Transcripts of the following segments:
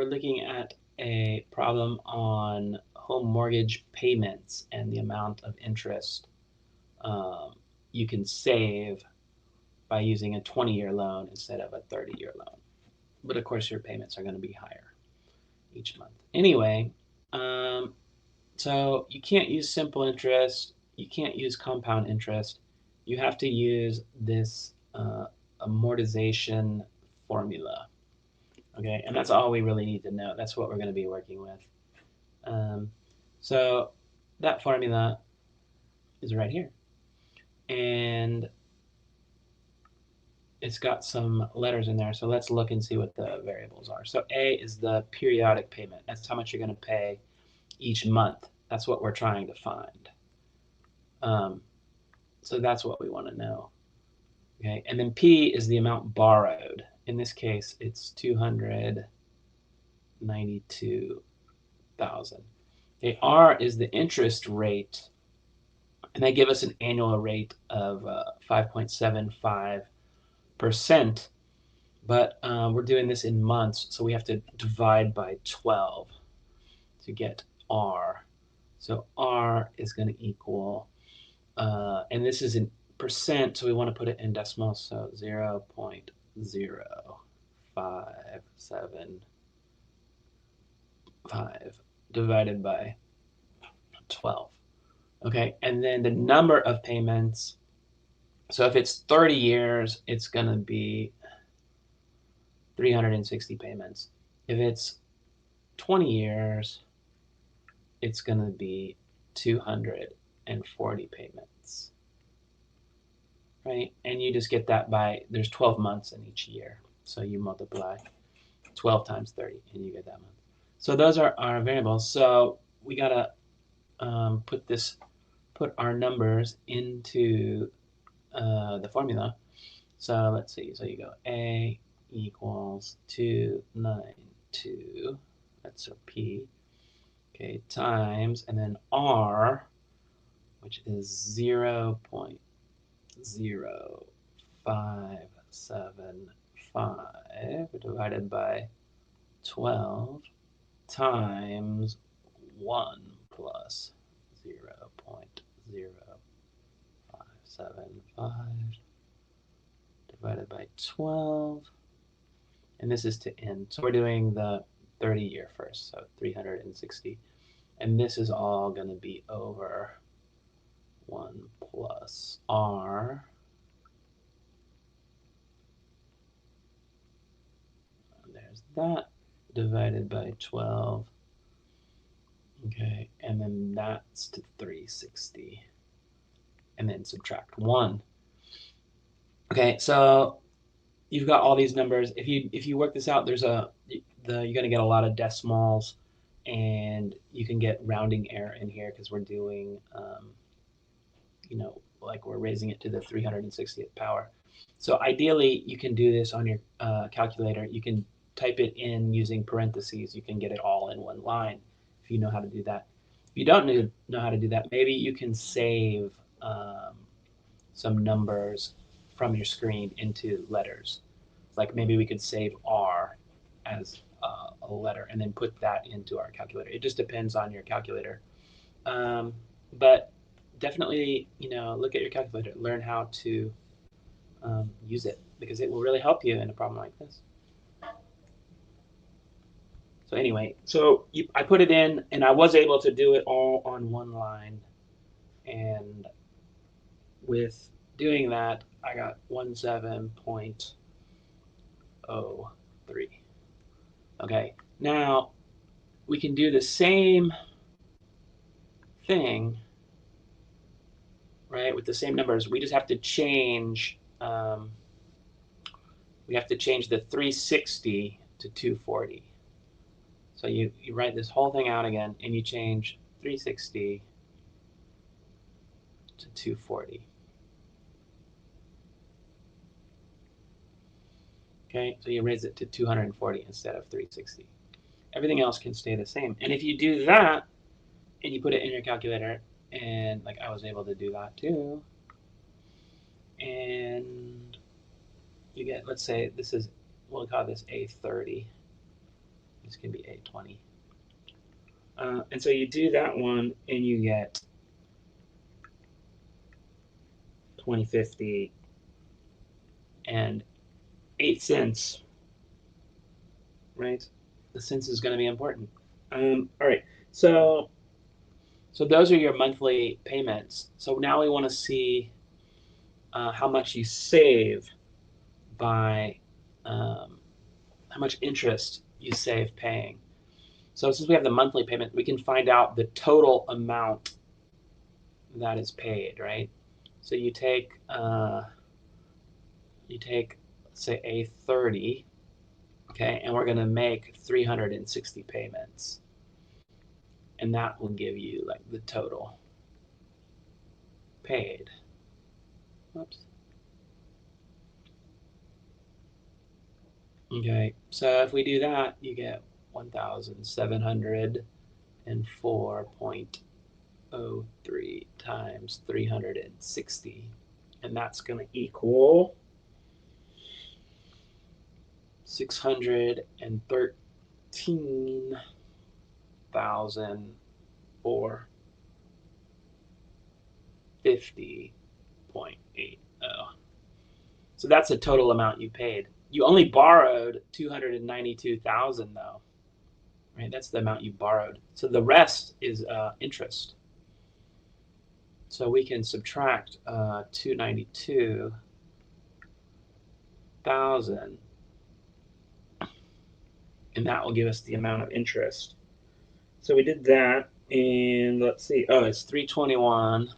we're looking at a problem on home mortgage payments and the amount of interest um, you can save by using a 20-year loan instead of a 30-year loan. But of course, your payments are going to be higher each month. Anyway, um, so you can't use simple interest, you can't use compound interest. You have to use this amortization formula. Okay, and that's all we really need to know. That's what we're going to be working with. So that formula is right here, and it's got some letters in there. So let's look and see what the variables are. So A is the periodic payment. That's how much you're going to pay each month. That's what we're trying to find. Um, so that's what we want to know. Okay, and then P is the amount borrowed. In this case, it's 292,000. Okay, R is the interest rate, and they give us an annual rate of 5.75%. But we're doing this in months, so we have to divide by 12 to get R. So R is going to equal, and this is in percent, so we want to put it in decimals, so 0.0575 divided by 12. Okay, and then the number of payments, so if it's 30 years, it's going to be 360 payments. If it's 20 years, it's going to be 240 payments, right? And you just get that by, there's 12 months in each year. So you multiply 12 times 30 and you get that month. So those are our variables. So we got to put our numbers into the formula. So let's see. So you go A equals 292. That's a P. Okay, times, and then R, which is 0.0575 divided by 12 times 1 plus 0.0575 divided by 12. And this is to n. So we're doing the 30 year first, so 360. And this is all going to be over 1 plus R. And there's that divided by 12. Okay, and then that's to 360. And then subtract 1. Okay, so you've got all these numbers. If you work this out, there's you're going to get a lot of decimals, and you can get rounding error in here because we're doing like we're raising it to the 360th power. So ideally, you can do this on your calculator. You can type it in using parentheses. You can get it all in one line if you know how to do that. If you don't know how to do that, maybe you can save some numbers from your screen into letters. Like maybe we could save R as a letter and then put that into our calculator. It just depends on your calculator. But definitely, look at your calculator, learn how to use it because it will really help you in a problem like this. So anyway, I put it in and I was able to do it all on one line. And with doing that, I got 17.03. Okay, now we can do the same thing, right, with the same numbers. We just have to change the 360 to 240. So you write this whole thing out again, and you change 360 to 240. Okay, so you raise it to 240 instead of 360. Everything else can stay the same. And if you do that, and you put it in your calculator, and like I was able to do that too, and you get, let's say this is, we'll call this A30. This can be 820. And so you do that one and you get 2050 and 8 cents, right? The cents is going to be important. All right, so those are your monthly payments. So now we want to see how much you save by how much interest you save paying. So since we have the monthly payment, we can find out the total amount that is paid, right? So you take say A30, okay, and we're going to make 360 payments, and that will give you like the total paid. Oops. Okay, so if we do that, you get 1,704.03 times 360, and that's going to equal 613,450.80. So that's the total amount you paid. You only borrowed 292,000 though, right? That's the amount you borrowed. So the rest is interest. So we can subtract 292,000, and that will give us the amount of interest. So we did that, and let's see. Oh, it's 321.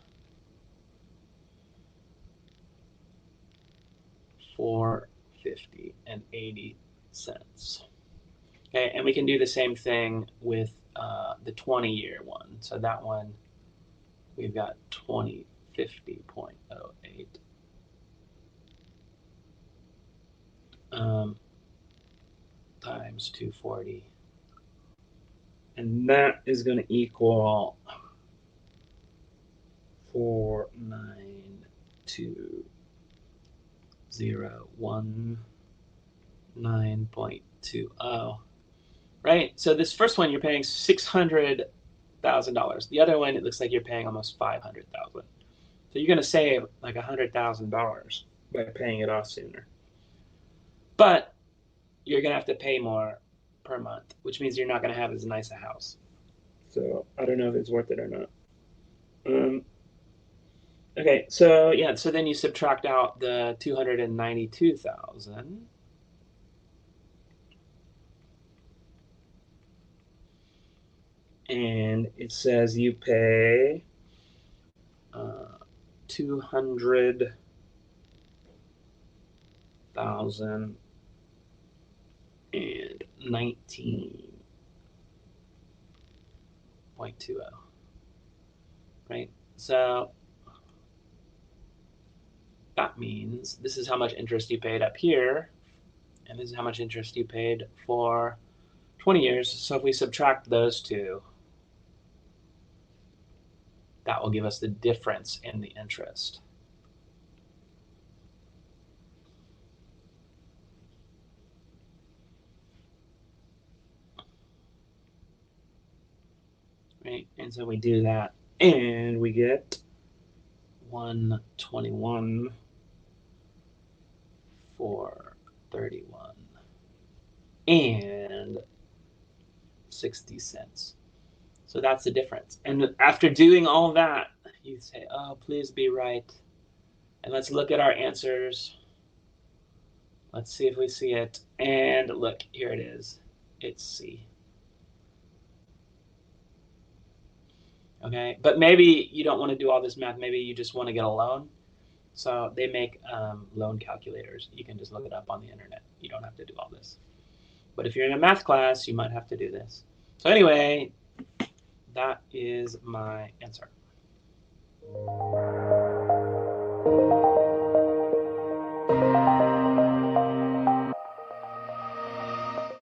450 and 80 cents. Okay, and we can do the same thing with the 20-year one. So that one, we've got 2050.08 times 240, and that is going to equal 492,019.20, right? So this first one you're paying $600,000. The other one, it looks like you're paying almost $500,000. So you're going to save like $100,000 by paying it off sooner. But you're going to have to pay more per month, which means you're not going to have as nice a house. So I don't know if it's worth it or not. Okay, so yeah, so then you subtract out the 292,000. And it says you pay 200,019.20, right? So that means this is how much interest you paid up here, and this is how much interest you paid for 20 years. So if we subtract those two, that will give us the difference in the interest. Right, and so we do that, and we get 121, 431, and 60 cents. So that's the difference. And after doing all that, you say, oh, please be right. And let's look at our answers. Let's see if we see it. And look, here it is. It's C. Okay, but maybe you don't want to do all this math. Maybe you just want to get a loan. So they make loan calculators. You can just look it up on the internet. You don't have to do all this. But if you're in a math class, you might have to do this. So anyway, that is my answer.